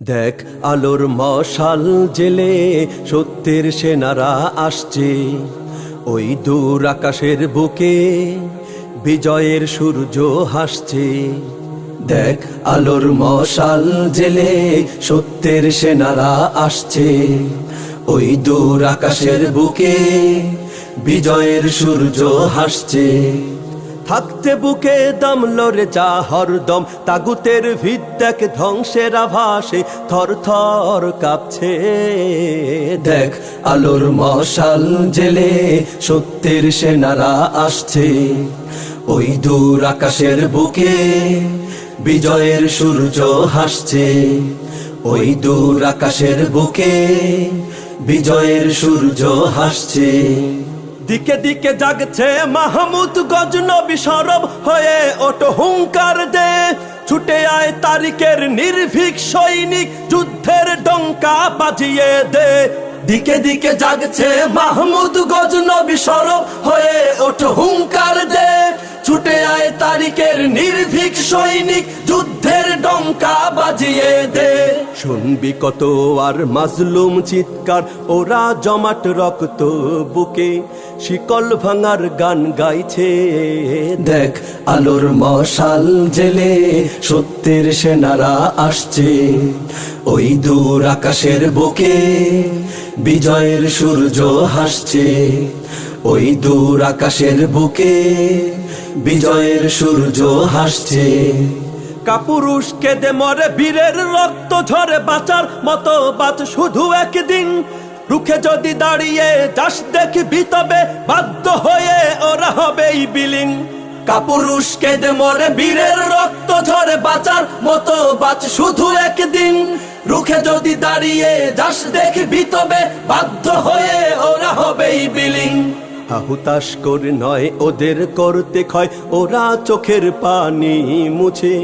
দেখ আলোর মশাল জেলে সত্যের সেনারা আসছে, ওই দূর আকাশের বুকে বিজয়ের সূর্য হাসছে। দেখ আলোর মশাল জেলে সত্যের সেনারা আসছে, ওই দূর আকাশের বুকে বিজয়ের সূর্য হাসছে। থাকতে বুকে দম লড়ে যা হরদম, তাগুতের ভিত দেখ ধ্বংসের আভাসে থর থর কাঁপছে। দেখ আলোর মশাল জেলে সত্যের সেনারা আসছে, ওই দূর আকাশের বুকে বিজয়ের সূর্য হাসছে। ওই দূর আকাশের বুকে বিজয়ের সূর্য হাসছে। দিকে দিকে জাগছে মাহমুদ গজনবী সরব হয়ে ওঠো হুঙ্কার দে, ছুটে আয় তারিকের নির্ভীক সৈনিক যুদ্ধের ডঙ্কা বাজিয়ে দে। দিকে দিকে জাগছে মাহমুদ গজনবী সরব হয়ে ওঠো হুঙ্কার দে, ছুটে আয় তারিকের নির্ভীক সৈনিক যুদ্ধের ডঙ্কা বাজিয়ে দে। শুনবি কত আর মাজলুম চিৎকার, ওরা জমাট রক্ত বুকে শিকল ভাঙার গান গাইছে। দেখ আলোর মশাল জেলে সত্যের সেনারা আসছে, ওই দূর আকাশের বুকে বিজয়ের সূর্য হাসছে। ওই দূর আকাশের বুকে বিজয়ের সূর্য হাসছে। কাপুরুষ কেঁদে মরে বীরের রক্ত ঝরে, বাঁচার মতো বাঁচ শুধু একদিন। রুখে যদি দাঁড়িয়ে যাস দেখবি তবে বাধ্য হয়ে ওরা হবেই বিলীন। কাপুরুষ কেঁদে মরে বীরের রক্ত ঝরে, বাঁচার মতো বাঁচ শুধু একদিন। রুখে যদি দাঁড়িয়ে যাস দেখবি তবে বাধ্য হয়ে ওরা হবেই বিলীন। হুতাশ করে নয় ওদের করতে ক্ষয়, ওরা চোখের পানি মুছে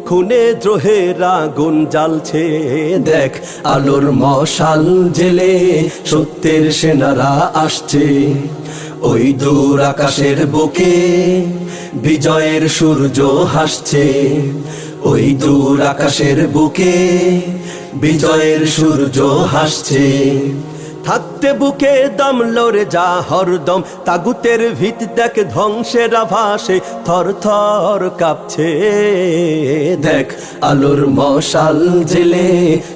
খুনে দ্রোহের আগুন জ্বালছে। দেখ আলোর মশাল জেলে সত্যের সেনারা আসছে, ওই দূর আকাশের বুকে বিজয়ের সূর্য হাসছে। ওই দূর আকাশের বুকে বিজয়ের সূর্য হাসছে। থাকতে বুকে দম লড়ে যা হরদম, তাগুতের ভিত দেখ ধ্বংসের আভাসে থর থর কাঁপছে। দেখ আলোর মশাল জেলে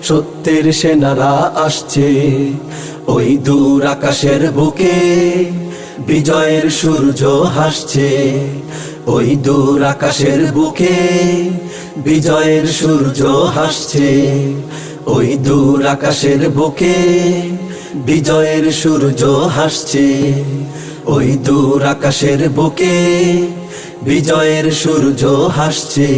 সত্যের সেনারা আসছে, ওই দূর আকাশের বুকে বিজয়ের সূর্য হাসছে। ওই দূর আকাশের বুকে বিজয়ের সূর্য হাসছে। ওই দূর আকাশের বুকে বিজয়ের সূর্য হাসছে। ওই দূর আকাশের বুকে বিজয়ের সূর্য হাসছে।